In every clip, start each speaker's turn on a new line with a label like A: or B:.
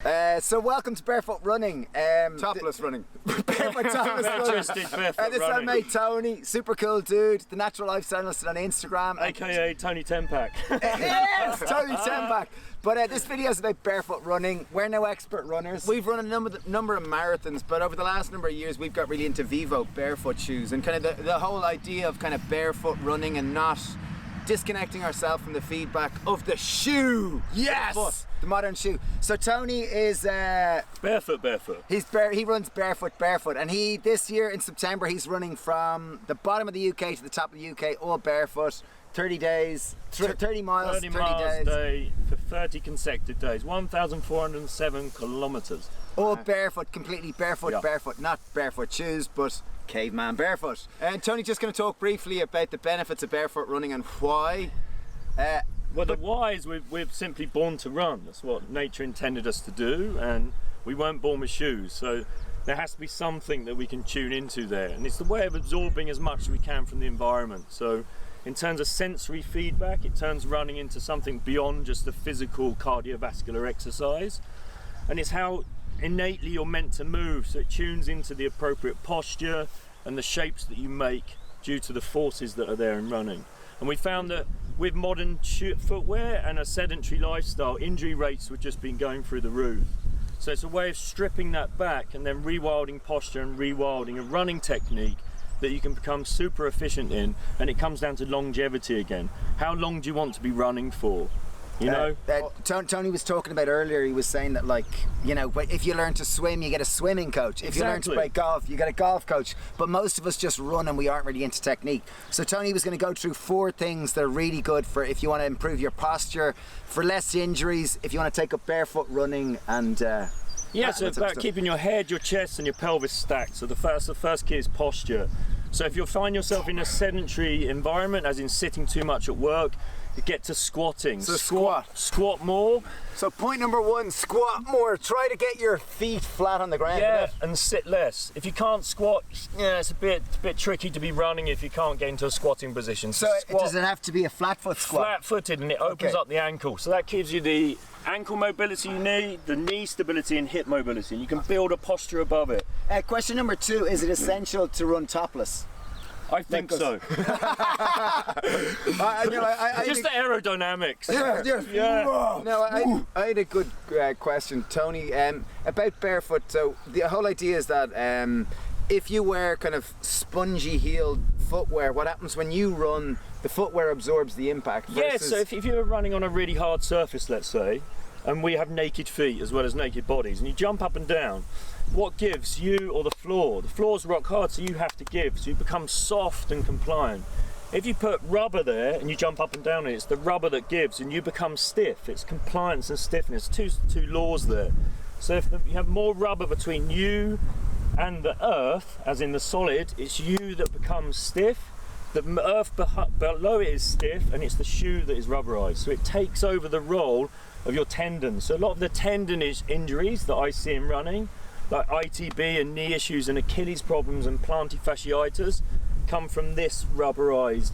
A: So welcome to Barefoot Running.
B: Topless running.
A: Barefoot topless running.
C: Barefoot
A: This is our mate Tony, super cool dude, the natural lifestyle listed on Instagram.
C: AKA Tony Tenpack.
A: Yes, Tony Tenpack. But this video is about barefoot running. We're no expert runners.
B: We've run a number of marathons, but over the last number of years we've got really into Vivo barefoot shoes, and kind of the whole idea of kind of barefoot running and not disconnecting ourselves from the feedback of the shoe.
A: Yes! The modern shoe. So Tony is
C: Barefoot.
A: He runs barefoot, and this year in September he's running from the bottom of the UK to the top of the UK, all barefoot. 30 days, 30 miles, 30
C: miles
A: days.
C: A day for 30 consecutive days, 1,407 kilometers.
A: All barefoot, completely barefoot,
C: Yeah.
A: barefoot, not barefoot shoes, but caveman barefoot.
B: And Tony's just going to talk briefly about the benefits of barefoot running and why.
C: Well, the why is we're simply born to run. That's what nature intended us to do, and we weren't born with shoes. So there has to be something that we can tune into there, and it's the way of absorbing as much as we can from the environment. So in terms of sensory feedback, it turns running into something beyond just a physical cardiovascular exercise, and it's how innately you're meant to move. So it tunes into the appropriate posture and the shapes that you make due to the forces that are there in running. And we found that with modern footwear and a sedentary lifestyle, injury rates have just been going through the roof. So it's a way of stripping that back and then rewilding posture and rewilding a running technique that you can become super efficient in, and it comes down to longevity again. How long do you want to be running for? You know?
A: Tony was talking about earlier, he was saying that, like, you know, if you learn to swim, you get a swimming coach. If you learn to play golf, you get a golf coach. But most of us just run and we aren't really into technique. So Tony was going to go through 4 things that are really good for if you want to improve your posture, for less injuries, if you want to take up barefoot running, and
C: yeah, so it's about keeping your head, your chest and your pelvis stacked. So the first key is posture. So if you find yourself in a sedentary environment, as in sitting too much at work, you get to squatting.
B: So
C: squat more.
B: So point number 1, squat more. Try to get your feet flat on the ground.
C: Yeah, and sit less. If you can't squat, yeah, it's a bit tricky to be running if you can't get into a squatting position.
A: So does it have to be a flat foot squat?
C: Flat-footed, and it opens up the ankle. So that gives you the ankle mobility you need, the knee stability and hip mobility, and you can build a posture above it.
A: Question number 2, is it essential to run topless?
C: I think so. Just the aerodynamics.
A: Yeah.
B: No, I had a good question, Tony, about barefoot. So the whole idea is that if you wear kind of spongy heeled footwear, what happens when you run, the footwear absorbs the impact.
C: Yeah, so if you're running on a really hard surface, let's say, and we have naked feet as well as naked bodies, and you jump up and down, what gives you, or the floor? The floor's rock hard, so you have to give, so you become soft and compliant. If you put rubber there and you jump up and down it's the rubber that gives, and you become stiff. It's compliance and stiffness, two laws there. So if you have more rubber between you and the earth, as in the solid, it's you that becomes stiff. The earth below it is stiff, and it's the shoe that is rubberized. So it takes over the role of your tendons. So a lot of the tendon injuries that I see in running, like ITB and knee issues and Achilles problems and plantar fasciitis, come from this rubberized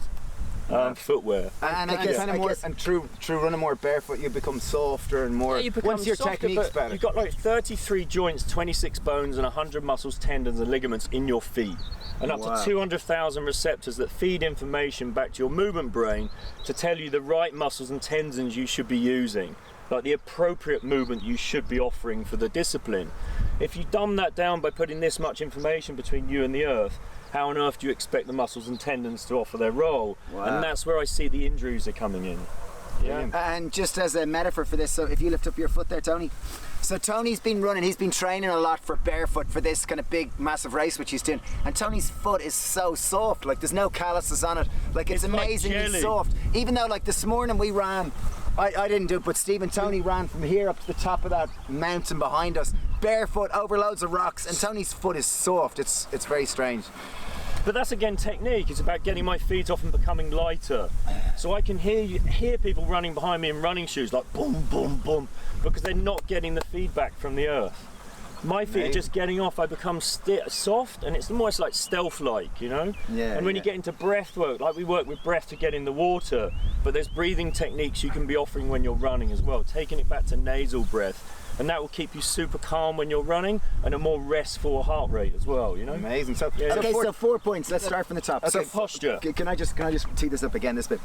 C: footwear.
B: And I guess through running more barefoot, you become softer and more.
C: Yeah,
B: once your technique's better.
C: You've got like 33 joints, 26 bones, and 100 muscles, tendons, and ligaments in your feet, and up to 200,000 receptors that feed information back to your movement brain to tell you the right muscles and tendons you should be using, like the appropriate movement you should be offering for the discipline. If you dumb that down by putting this much information between you and the earth, how on earth do you expect the muscles and tendons to offer their role? Wow. And that's where I see the injuries are coming in. Yeah.
A: And just as a metaphor for this, so if you lift up your foot there, Tony. So Tony's been running, he's been training a lot for barefoot for this kind of big, massive race which he's doing. And Tony's foot is so soft, like there's no calluses on it. Like it's amazingly
C: like
A: soft. Even though like this morning we ran, I didn't do it, but Steve and Tony ran from here up to the top of that mountain behind us, barefoot over loads of rocks, and Tony's foot is soft. It's very strange.
C: But that's again technique. It's about getting my feet off and becoming lighter. So I can hear people running behind me in running shoes, like boom, boom, boom, because they're not getting the feedback from the earth. My feet are just getting off. I become soft, and it's almost like stealth-like, you know.
A: Yeah.
C: And when you get into breath work, like we work with breath to get in the water, but there's breathing techniques you can be offering when you're running as well, taking it back to nasal breath. and that will keep you super calm when you're running and a more restful heart rate as well, you know?
B: Amazing. So,
C: Yeah.
A: Okay, so 4 points. Let's start from the top.
C: So posture.
A: Can I just tee this up again this bit?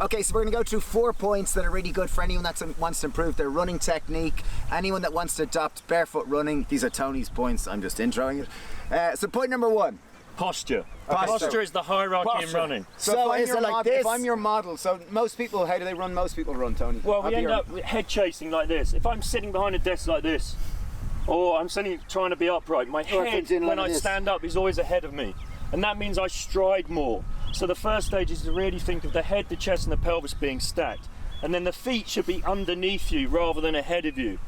A: Okay, so we're going to go through 4 points that are really good for anyone that wants to improve their running technique, anyone that wants to adopt barefoot running. These are Tony's points. I'm just introing it. So point number 1.
C: Posture.
A: Posture.
C: Posture is the hierarchy in running.
A: So
B: if,
A: is it like
B: if
A: this?
B: I'm your model, so most people, how do they run? Most people run, Tony.
C: Well,
B: I'll
C: we
B: be
C: end
B: your-
C: up with head chasing like this. If I'm sitting behind a desk like this, or I'm sitting trying to be upright, my head,
A: doing
C: when
A: like
C: I
A: this.
C: stand up, is always ahead of me. And that means I stride more. So the first stage is to really think of the head, the chest, and the pelvis being stacked. And then the feet should be underneath you rather than ahead of you.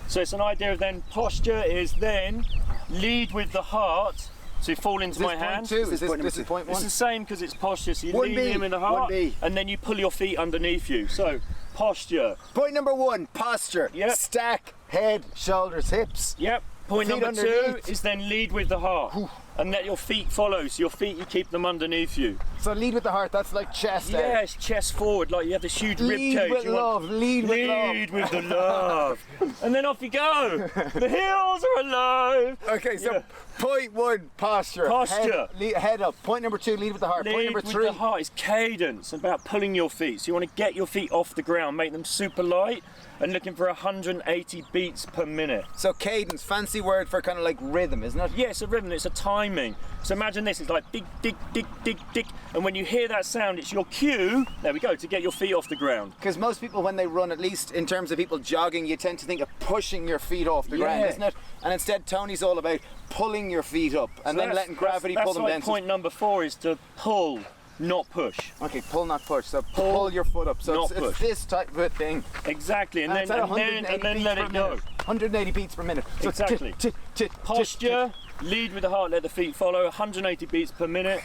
C: So it's an idea of then posture is then lead with the heart. So you fall into
B: Is this
C: my
B: point
C: hand.
B: 2? Is this
A: point number
B: is
A: 2?
B: point 1?
C: It's the same because it's posture. So you
A: 1B,
C: lead in with the heart,
A: 1B.
C: and then you pull your feet underneath you. So posture.
A: Point number 1, posture.
C: Yep.
A: Stack, head, shoulders, hips.
C: Yep. Point
A: Feet
C: number 2
A: underneath.
C: is then lead with the heart. And let your feet follow. So your feet, you keep them underneath you.
B: So lead with the heart. That's like chest out.
C: Yes, chest forward, like you have this huge rib
B: Lead
C: cage.
B: with
C: You want-
B: love. Lead with love.
C: Lead with the love. And then off you go. The hills are alive.
B: Okay, so
C: Yeah.
B: point 1, posture.
C: Posture.
B: Head up. Point number 2, lead with the heart. Point
C: Lead
B: number
C: with
B: 3.
C: the heart is cadence, about pulling your feet. So you want to get your feet off the ground, make them super light, and looking for 180 beats per minute.
B: So cadence, fancy word for kind of like rhythm, isn't it?
C: Yeah, it's a rhythm, it's a timing. So imagine this, it's like dig, dig, dig, dig, dig. And when you hear that sound, it's your cue, there we go, to get your feet off the ground.
B: Because most people, when they run, at least in terms of people jogging, you tend to think of pushing your feet off the ground,
C: Yeah.
B: isn't it? And instead, Tony's all about pulling your feet up and
C: So
B: then
C: that's-
B: letting gravity pull them
C: like
B: down.
C: point number 4 is to pull, not push.
B: Okay, pull, not push. So pull your foot up. So
C: not
B: it's
C: push.
B: this type of a thing.
C: Exactly, and
B: it's
C: then,
B: at
C: and then
B: 180
C: let
B: beats
C: it
B: per
C: go.
B: minute. 180 beats per minute. So
C: Exactly. Posture, lead with the heart, let the feet follow, 180 beats per minute.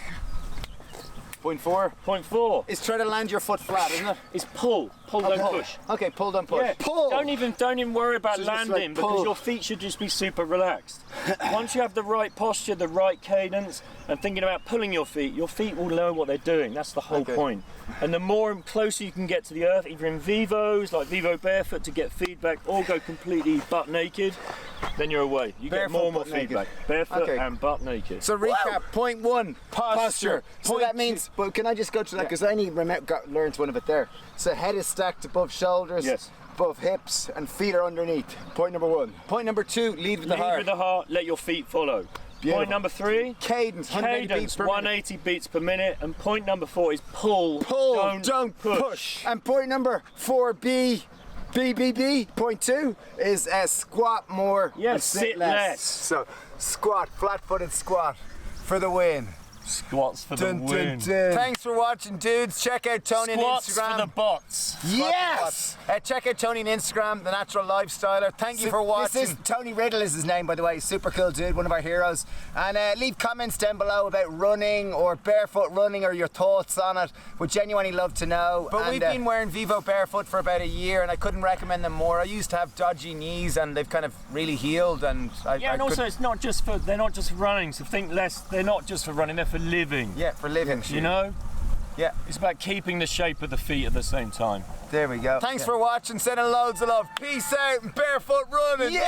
B: Point 4
C: Point 4
B: is try to land your foot flat, isn't it?
C: is pull, don't push.
B: Okay, pull, don't push.
C: Yeah,
A: Pull.
C: Don't even worry about
A: So just like
C: landing because
A: pull.
C: your feet should just be super relaxed. Once you have the right posture, the right cadence, and thinking about pulling your feet will know what they're doing. That's the whole
B: Okay.
C: point. And the more closer you can get to the earth, either in Vivos, like Vivo Barefoot, to get feedback, or go completely butt naked, then you're away. You
B: Barefoot,
C: get more and more
B: butt naked.
C: feedback. Barefoot
B: Okay.
C: and butt naked.
B: So recap, point 1, posture.
A: So
B: Point
A: that means, but can I just go through that? Because I only learned one of it there. So head is stacked above shoulders,
C: Yes.
A: above hips, and feet are underneath. Point number 1.
B: Point number 2, lead with the
C: Lead
B: heart.
C: with the heart, let your feet follow.
A: Beautiful.
C: Point number 3,
B: Cadence, 180 beats
C: cadence,
B: per minute.
C: 180 beats per minute. And point number 4 is pull,
A: Pull, don't push. And point number 4B, B. Point 2 is squat more
C: Yeah,
A: and
C: sit less.
A: So squat, flat-footed squat for the win.
C: Squats for the
A: Dun,
C: win.
A: dun, dun.
B: Thanks for watching, dudes. Check out Tony on
C: Squats
B: Instagram.
C: for the bots.
A: Yes!
B: Check out Tony on Instagram, The Natural Lifestyler. Thank you for watching.
A: This is Tony Riddle is his name, by the way. Super cool dude, one of our heroes. And leave comments down below about running or barefoot running or your thoughts on it. We'd genuinely love to know.
B: But
A: And,
B: we've been wearing Vivo Barefoot for about a year, and I couldn't recommend them more. I used to have dodgy knees, and they've kind of really healed. And
C: Yeah, and also it's not just for they're not just for running. So think less. They're not just for running. They're for living.
B: yeah, for living.
C: You know,
B: Yeah.
C: it's about keeping the shape of the feet at the same time.
A: there we go.
B: Thanks for watching. Sending loads of love. Peace out and barefoot running.
A: Yeah!